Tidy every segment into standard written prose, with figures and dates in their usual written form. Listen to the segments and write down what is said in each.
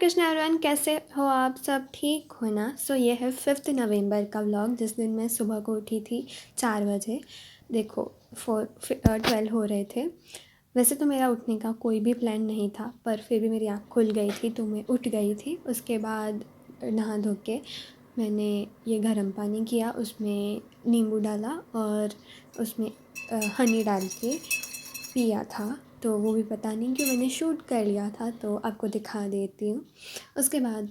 Krishna everyone, कैसे हो आप सब? ठीक हो ना? ये है 5 नवंबर का व्लॉग, जिस दिन मैं सुबह को उठी थी 4 बजे। देखो 12 हो रहे थे। वैसे तो मेरा उठने का कोई भी प्लान नहीं था, पर फिर भी मेरी आँख खुल गई थी तो मैं उठ गई थी। उसके बाद नहा धो के मैंने ये गर्म पानी किया, उसमें नींबू डाला और उसमें हनी डाल के पिया था। तो वो भी पता नहीं क्यों मैंने शूट कर लिया था, तो आपको दिखा देती हूँ। उसके बाद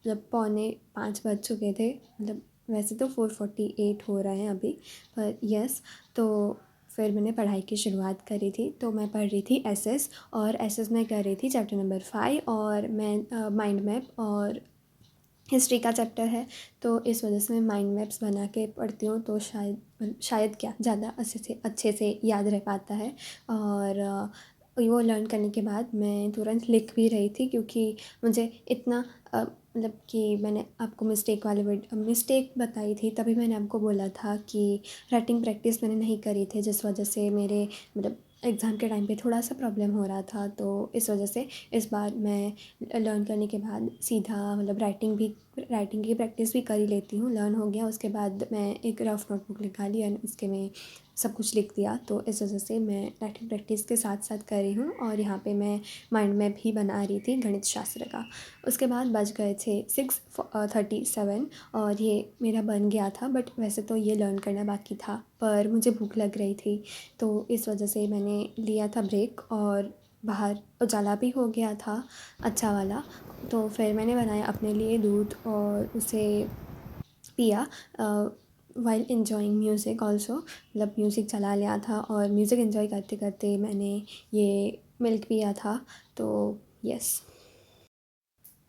जब 4:45 बज चुके थे, मतलब वैसे तो 4:48 हो रहे हैं अभी, पर यस, तो फिर मैंने पढ़ाई की शुरुआत करी थी। तो मैं पढ़ रही थी एसएस, और एसएस में कर रही थी चैप्टर नंबर 5, और मैं माइंड मैप और हिस्ट्री का चैप्टर है। तो इस वजह से मैं माइंड मैप्स बना के पढ़ती हूँ, तो शायद क्या ज़्यादा अच्छे से याद रह पाता है। और वो लर्न करने के बाद मैं तुरंत लिख भी रही थी, क्योंकि मुझे इतना मतलब कि मैंने आपको मिस्टेक बताई थी, तभी मैंने आपको बोला था कि राइटिंग प्रैक्टिस मैंने नहीं करी थी, जिस वजह से मेरे मतलब एग्ज़ाम के टाइम पे थोड़ा सा प्रॉब्लम हो रहा था। तो इस वजह से इस बार मैं लर्न करने के बाद सीधा मतलब राइटिंग की प्रैक्टिस भी कर ही लेती हूँ। लर्न हो गया, उसके बाद मैं एक रफ़ नोटबुक निकाली ली और उसके में सब कुछ लिख दिया। तो इस वजह से मैं राइटिंग प्रैक्टिस के साथ साथ कर रही हूँ, और यहाँ पे मैं माइंड मैप भी बना रही थी गणित शास्त्र का। उसके बाद बज गए थे 6:37, और ये मेरा बन गया था। बट वैसे तो ये लर्न करना बाकी था, पर मुझे भूख लग रही थी, तो इस वजह से मैंने लिया था ब्रेक, और बाहर उजाला भी हो गया था अच्छा वाला। तो फिर मैंने बनाया अपने लिए दूध और उसे पिया, वाइल इन्जॉइंग म्यूज़िक ऑल्सो। मतलब म्यूज़िक चला लिया था और म्यूज़िक इन्जॉय करते करते मैंने ये मिल्क पिया था। तो यस,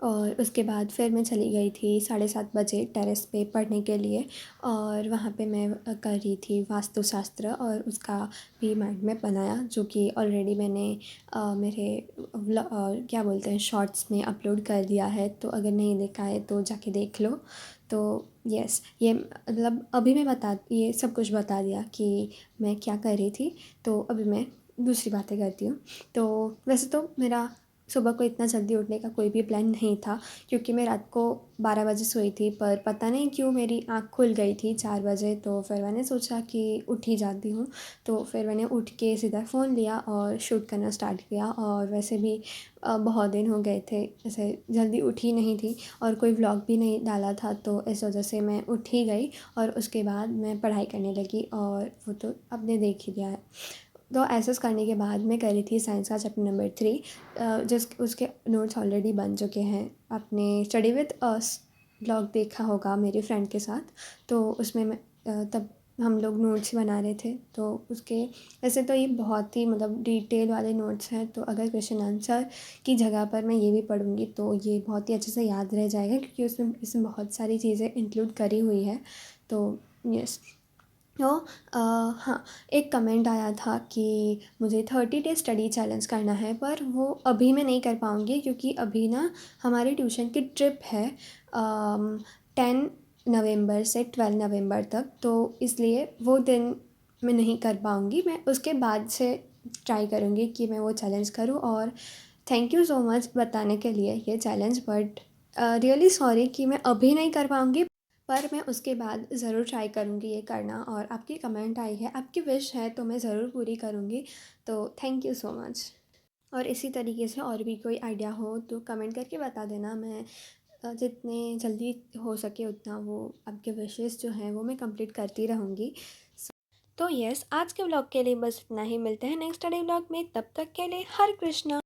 और उसके बाद फिर मैं चली गई थी 7:30 बजे टेरेस पे पढ़ने के लिए, और वहाँ पे मैं कर रही थी वास्तुशास्त्र, और उसका भी माइंड मैप बनाया, जो कि ऑलरेडी मैंने मेरे क्या बोलते हैं शॉर्ट्स में अपलोड कर दिया है। तो अगर नहीं देखा है तो जाके देख लो। तो यस, ये मतलब अभी मैं ये सब कुछ बता दिया कि मैं क्या कर रही थी। तो अभी मैं दूसरी बातें करती हूँ। तो वैसे तो मेरा सुबह को इतना जल्दी उठने का कोई भी प्लान नहीं था, क्योंकि मैं रात को 12 बजे सोई थी, पर पता नहीं क्यों मेरी आँख खुल गई थी 4 बजे। तो फिर मैंने सोचा कि उठ ही जाती हूँ। तो फिर मैंने उठ के सीधा फ़ोन लिया और शूट करना स्टार्ट किया। और वैसे भी बहुत दिन हो गए थे ऐसे जल्दी उठी नहीं थी, और कोई व्लॉग भी नहीं डाला था, तो इस वजह से मैं उठ ही गई। और उसके बाद मैं पढ़ाई करने लगी, और वो तो आपने देख ही लिया है। तो एसएस करने के बाद मैं कर रही थी साइंस का चैप्टर नंबर 3, जिस उसके नोट्स ऑलरेडी बन चुके हैं। आपने स्टडी विद अस ब्लॉग देखा होगा मेरे फ्रेंड के साथ, तो उसमें मैं तब हम लोग नोट्स बना रहे थे। तो उसके वैसे तो ये बहुत ही मतलब डिटेल वाले नोट्स हैं, तो अगर क्वेश्चन आंसर की जगह पर मैं ये भी पढ़ूँगी तो ये बहुत ही अच्छे से याद रह जाएगा, क्योंकि इसमें बहुत सारी चीज़ें इंक्लूड करी हुई है। तो यस, तो हाँ, एक कमेंट आया था कि मुझे 30 डे स्टडी चैलेंज करना है, पर वो अभी मैं नहीं कर पाऊँगी, क्योंकि अभी ना हमारी ट्यूशन की ट्रिप है 10 नवंबर से 12 नवंबर तक। तो इसलिए वो दिन मैं नहीं कर पाऊँगी। मैं उसके बाद से ट्राई करूँगी कि मैं वो चैलेंज करूँ। और थैंक यू सो मच बताने के लिए ये चैलेंज, बट रियली सॉरी कि मैं अभी नहीं कर पाऊँगी, पर मैं उसके बाद ज़रूर ट्राई करूँगी ये करना। और आपकी कमेंट आई है, आपकी विश है, तो मैं ज़रूर पूरी करूँगी। तो थैंक यू सो मच। और इसी तरीके से और भी कोई आइडिया हो तो कमेंट करके बता देना। मैं जितने जल्दी हो सके उतना वो आपके विशेज़ जो हैं वो मैं कंप्लीट करती रहूँगी। तो यस, आज के व्लॉग के लिए बस इतना ही। मिलते हैं नेक्स्ट डे व्लॉग में, तब तक के लिए हरे कृष्णा।